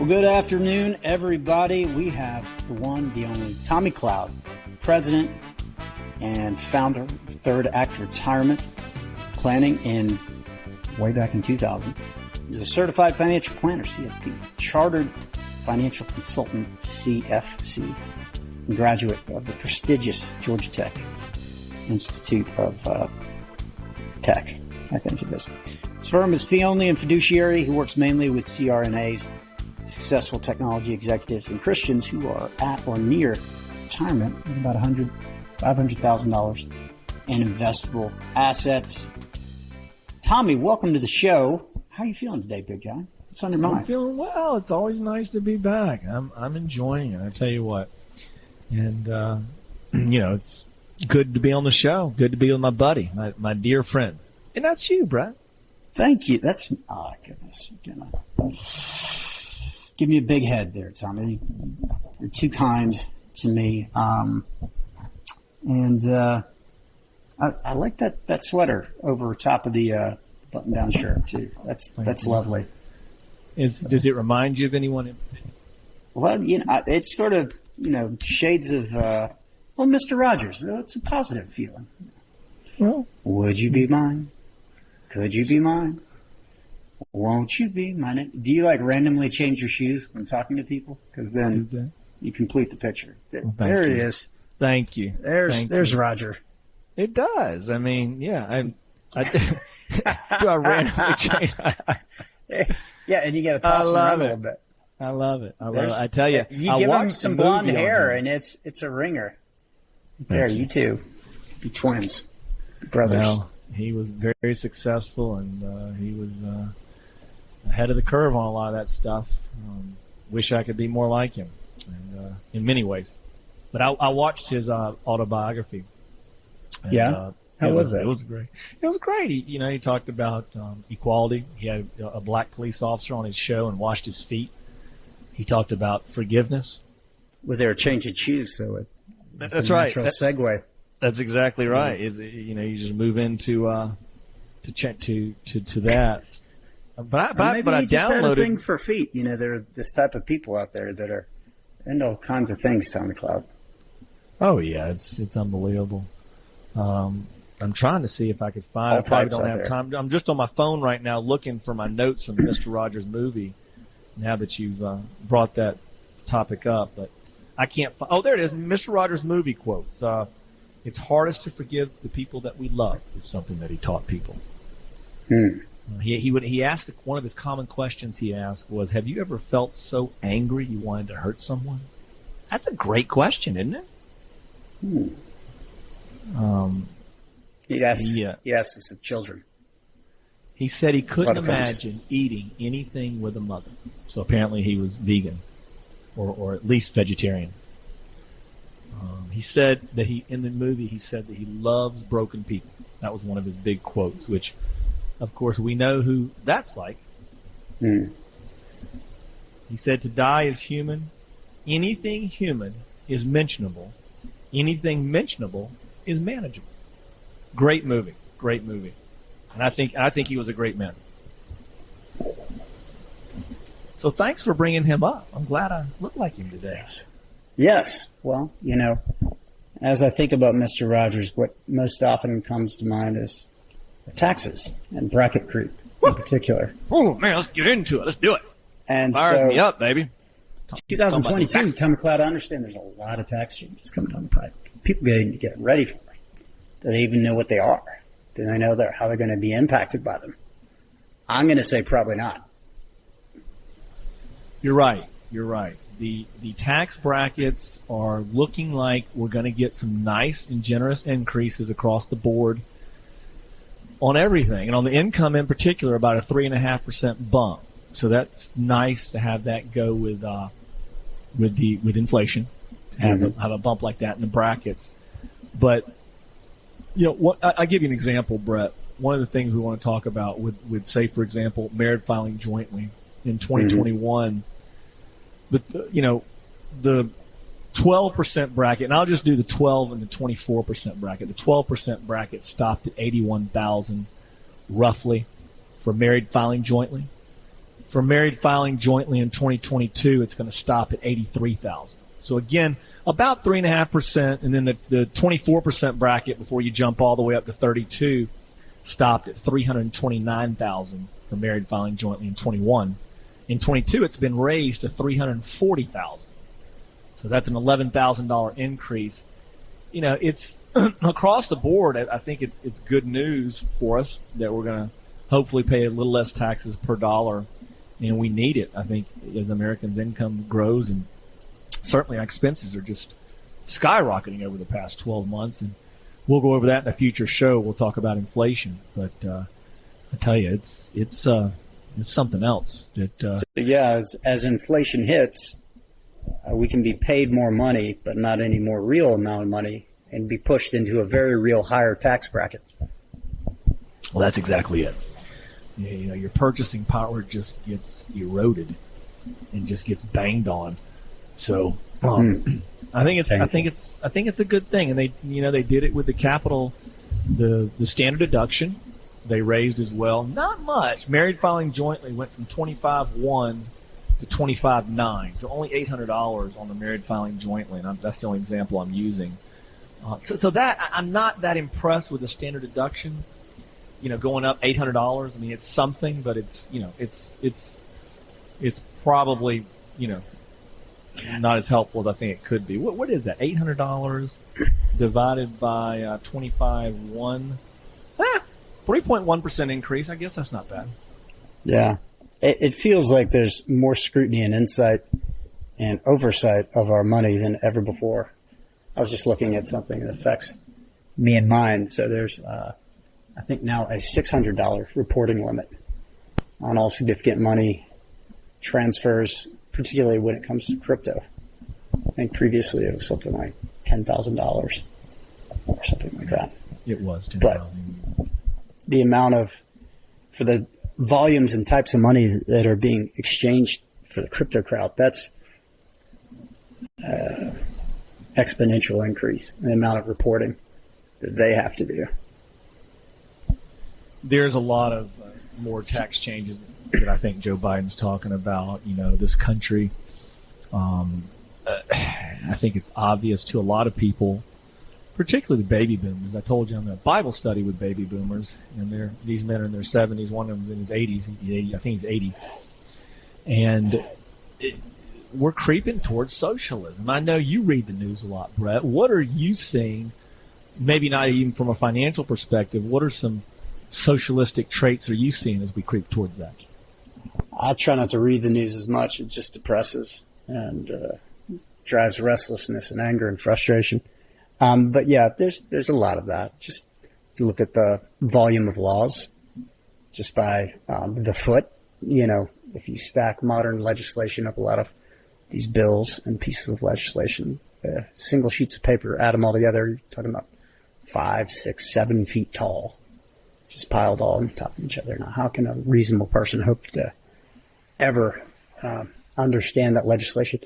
Well, good afternoon, everybody. We have the one, the only Tommy Cloud, president and founder of Third Act Retirement Planning way back in 2000. He's a certified financial planner, CFP, chartered financial consultant, CFC, and graduate of the prestigious Georgia Tech Institute of Tech, I think it is. His firm is fee only and fiduciary. He works mainly with CRNAs, successful technology executives, and Christians who are at or near retirement with about $500,000 in investable assets. Tommy, welcome to the show. How are you feeling today, big guy? What's on your mind? I'm feeling well. It's always nice to be back. I'm enjoying it, I tell you what. And, it's good to be on the show. Good to be with my buddy, my dear friend. And that's you, Brett. Thank you. That's, goodness. Give me a big head there, Tommy. You're too kind to me. I like that sweater over top of the button-down shirt too. That's lovely. Does it remind you of anyone in particular? Well, it's sort of shades of Mr. Rogers. It's a positive feeling. Well, would you be mine? Could you be mine? Won't you be mine? Do you randomly change your shoes when talking to people? Because then you complete the picture. There it is. Thank you. There's Roger. It does. I mean, yeah. Do I randomly change? Yeah, and you got to toss them around a little bit. I love it. I tell you, you give him some blonde hair, and it's a ringer. There, you two, be twins, brothers. Well, he was very successful, and he was ahead of the curve on a lot of that stuff. Wish I could be more like him, and in many ways. But I watched his autobiography. And, yeah. How was it? It was great. It was great. He talked about equality. He had a black police officer on his show and washed his feet. He talked about forgiveness. Well, they were changing shoes, so that's right. Natural segue. That's exactly right. You just move into to that. But I downloaded. Just had a thing for feet. There are this type of people out there that are into all kinds of things. Tommy Cloud. Oh yeah, it's unbelievable. I'm trying to see if I could find. I probably don't have time. I'm just on my phone right now looking for my notes from the Mr. Rogers movie. Now that you've brought that topic up, but I can't find. Oh, there it is. Mr. Rogers movie quotes. It's hardest to forgive the people that we love is something that he taught people. He asked one of his common questions. He asked was, "Have you ever felt so angry you wanted to hurt someone?" That's a great question, isn't it? He asked us of children. He said he couldn't imagine eating anything with a mother. So apparently he was vegan, or at least vegetarian. He said that in the movie he said that he loves broken people. That was one of his big quotes, which, of course, we know who that's like. He said to die is human. Anything human is mentionable. Anything mentionable is manageable. Great movie. And I think he was a great man. So thanks for bringing him up. I'm glad I look like him today. Yes. Well, as I think about Mr. Rogers, what most often comes to mind is taxes and bracket creep in particular. Oh, man, let's get into it. Let's do it. And fires me up, baby. 2022, Tommy Cloud, I understand there's a lot of tax changes coming down the pipe. People need to get ready for it. Do they even know what they are? Do they know how they're going to be impacted by them? I'm going to say probably not. You're right. The tax brackets are looking like we're going to get some nice and generous increases across the board on everything, and on the income in particular, about a 3.5% bump. So that's nice to have that go with inflation, to have a bump like that in the brackets. But I give you an example, Brett. One of the things we want to talk about with say, for example, married filing jointly in 2021. The 12% bracket, and I'll just do the 12 and the 24% bracket. The 12% bracket stopped at $81,000 roughly for married filing jointly. For married filing jointly in 2022, it's going to stop at $83,000. So again, about 3.5%, and then the 24% bracket before you jump all the way up to 32 stopped at $329,000 for married filing jointly in 21. In 22, it's been raised to $340,000. So that's an $11,000 increase. You know, it's across the board. I think it's good news for us that we're going to hopefully pay a little less taxes per dollar, and we need it. I think as Americans' income grows, and certainly our expenses are just skyrocketing over the past 12 months, and we'll go over that in a future show. We'll talk about inflation, but I tell you, it's something else. As inflation hits, we can be paid more money, but not any more real amount of money, and be pushed into a very real higher tax bracket. Well, that's exactly it. You know, your purchasing power just gets eroded and just gets banged on. So I think it's a good thing, and they did it with the capital, the standard deduction. They raised as well, not much. Married filing jointly went from $25,100 to $25,900, so only $800 on the married filing jointly, and that's the only example I'm using. So that I'm not that impressed with the standard deduction. You know, going up $800. I mean, it's something, but it's probably not as helpful as I think it could be. What is that? $800 divided by 25.1. 3.1% increase. I guess that's not bad. Yeah, it feels like there's more scrutiny and insight and oversight of our money than ever before. I was just looking at something that affects me and mine. So there's, I think now a $600 reporting limit on all significant money transfers, particularly when it comes to crypto. I think previously it was something like $10,000 or something like that. It was $10,000. But the amount for the volumes and types of money that are being exchanged for the crypto crowd, that's exponential increase in the amount of reporting that they have to do. There's a lot of more tax changes that I think Joe Biden's talking about. You know, this country, I think it's obvious to a lot of people, particularly the baby boomers. I told you I'm in a Bible study with baby boomers, and these men are in their 70s. One of them's in his 80s. I think he's 80. And we're creeping towards socialism. I know you read the news a lot, Brett. What are you seeing, maybe not even from a financial perspective, what are some socialistic traits are you seeing as we creep towards that? I try not to read the news as much. It just depresses and drives restlessness and anger and frustration. But yeah, there's a lot of that. Just look at the volume of laws just by the foot. You know, if you stack modern legislation up, a lot of these bills and pieces of legislation, single sheets of paper, add them all together, you're talking about 5, 6, 7 feet tall, just piled all on top of each other. Now, how can a reasonable person hope to ever understand that legislation,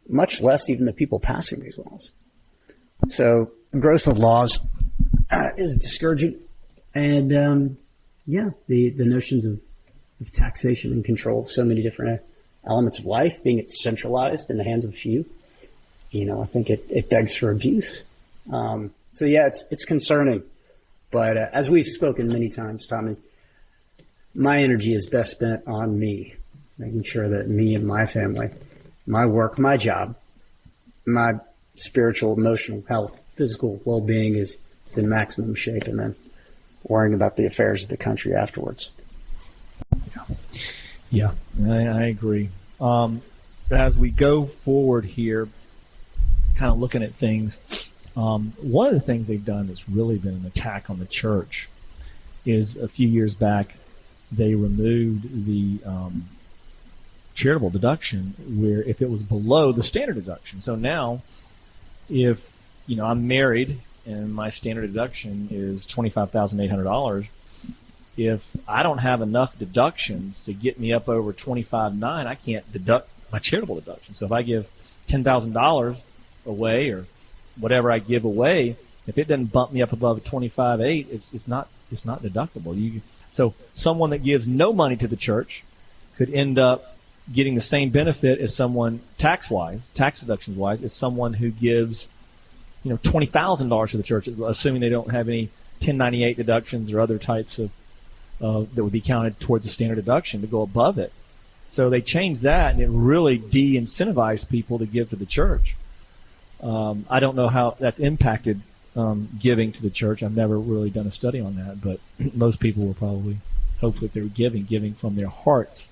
much less even the people passing these laws? So growth of laws is discouraging. And, the notions of taxation and control of so many different elements of life, being it centralized in the hands of a few, I think it begs for abuse. It's concerning. But as we've spoken many times, Tommy, my energy is best spent on me, making sure that me and my family, my work, my job, my spiritual, emotional health, physical well-being is in maximum shape, and then worrying about the affairs of the country afterwards. Yeah, I agree. As we go forward here, kind of looking at things, one of the things they've done that's really been an attack on the church is a few years back they removed the charitable deduction where if it was below the standard deduction. So now if I'm married and my standard deduction is $25,800, if I don't have enough deductions to get me up over $25,900, I can't deduct my charitable deduction. So if I give $10,000 away or whatever I give away, if it doesn't bump me up above $25,800, it's not deductible. So someone that gives no money to the church could end up getting the same benefit as someone tax deductions wise, as someone who gives, $20,000 to the church, assuming they don't have any 1098 deductions or other types of that would be counted towards the standard deduction to go above it. So they changed that, and it really de-incentivized people to give to the church. I don't know how that's impacted giving to the church. I've never really done a study on that, but most people were probably, hopefully, if they were giving from their hearts,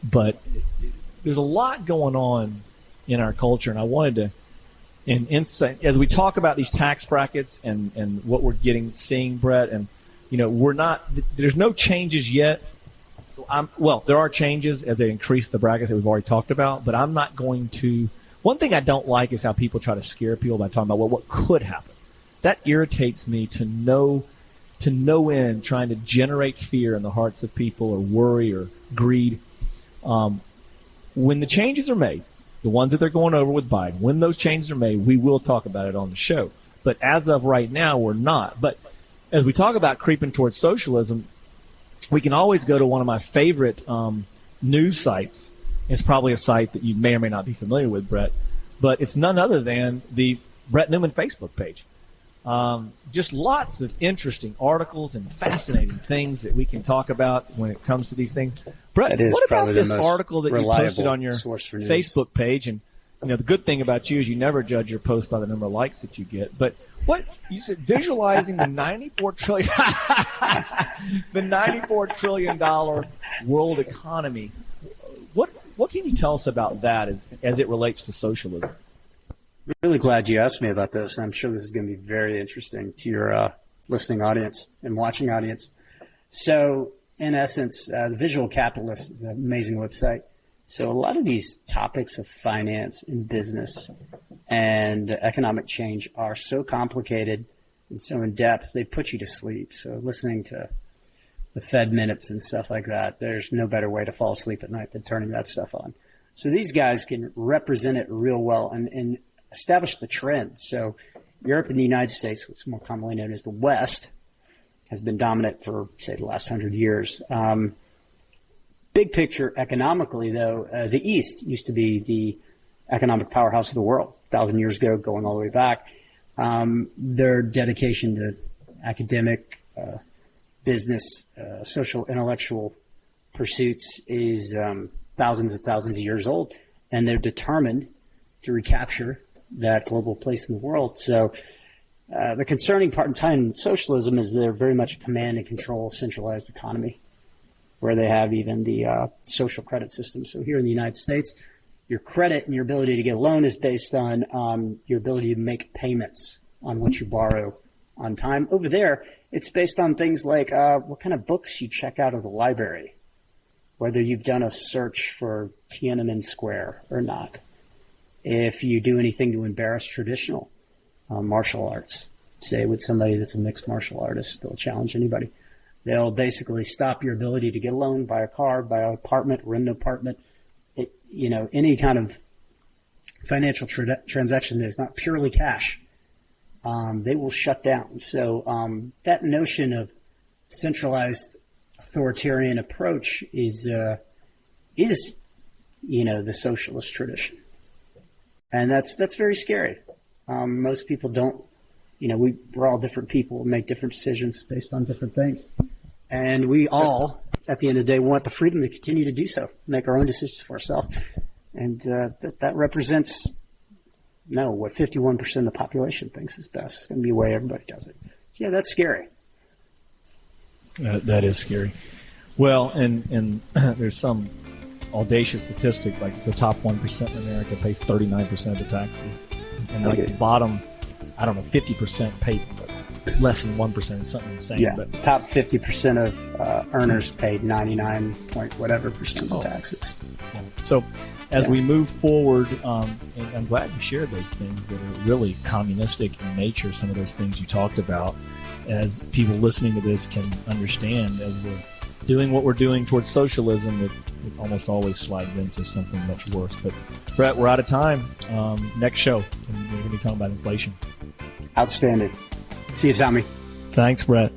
But there's a lot going on in our culture, and I wanted to, as we talk about these tax brackets and what we're seeing, Brett, and there's no changes yet. So there are changes as they increase the brackets that we've already talked about, but I'm not going to. One thing I don't like is how people try to scare people by talking about what could happen. That irritates me to no end, trying to generate fear in the hearts of people, or worry or greed. When the changes are made, the ones that they're going over with Biden, when those changes are made, we will talk about it on the show. But as of right now, we're not. But as we talk about creeping towards socialism, we can always go to one of my favorite news sites. It's probably a site that you may or may not be familiar with, Brett, but it's none other than the Brett Newman Facebook page. Just lots of interesting articles and fascinating things that we can talk about when it comes to these things. Brett, what about this article that you posted on your Facebook page? And the good thing about you is you never judge your post by the number of likes that you get. But what you said, visualizing the $94 trillion world economy. What can you tell us about that as it relates to socialism? Really glad you asked me about this. I'm sure this is going to be very interesting to your listening audience and watching audience. So, in essence, the Visual Capitalist is an amazing website. So a lot of these topics of finance and business and economic change are so complicated and so in depth, they put you to sleep. So listening to the Fed minutes and stuff like that, there's no better way to fall asleep at night than turning that stuff on. So these guys can represent it real well and establish the trend. So Europe and the United States, what's more commonly known as the West, has been dominant for, say, the last 100 years. Big picture economically, though, the East used to be the economic powerhouse of the world 1,000 years ago, going all the way back. Their dedication to academic, business, social, intellectual pursuits is thousands of years old, and they're determined to recapture that global place in the world. So the concerning part in time in socialism is they're very much a command and control centralized economy, where they have even the social credit system. So here in the United States, your credit and your ability to get a loan is based on your ability to make payments on what you borrow on time. Over there, it's based on things like what kind of books you check out of the library, whether you've done a search for Tiananmen Square or not, if you do anything to embarrass traditional martial arts. Say with somebody that's a mixed martial artist, they'll challenge anybody. They'll basically stop your ability to get a loan, buy a car, buy an apartment, rent an apartment, any kind of financial transaction that is not purely cash. They will shut down. So that notion of centralized authoritarian approach is the socialist tradition. And that's very scary. Most people don't, we're all different people, make different decisions based on different things. And we all, at the end of the day, want the freedom to continue to do so, make our own decisions for ourselves. And that represents, what 51% of the population thinks is best. It's going to be the way everybody does it. Yeah, that's scary. That is scary. Well, and there's some audacious statistic, like the top 1% in America pays 39% of the taxes. And like the bottom, 50% pay less than 1%, is something insane. Yeah, but top 50% of earners paid 99 point whatever percent of taxes. So as we move forward, and I'm glad you shared those things that are really communistic in nature, some of those things you talked about, as people listening to this can understand, as we're doing what we're doing towards socialism, it almost always slides into something much worse. But Brett, we're out of time. Next show, we're going to be talking about inflation. Outstanding. See you, Tommy. Thanks, Brett.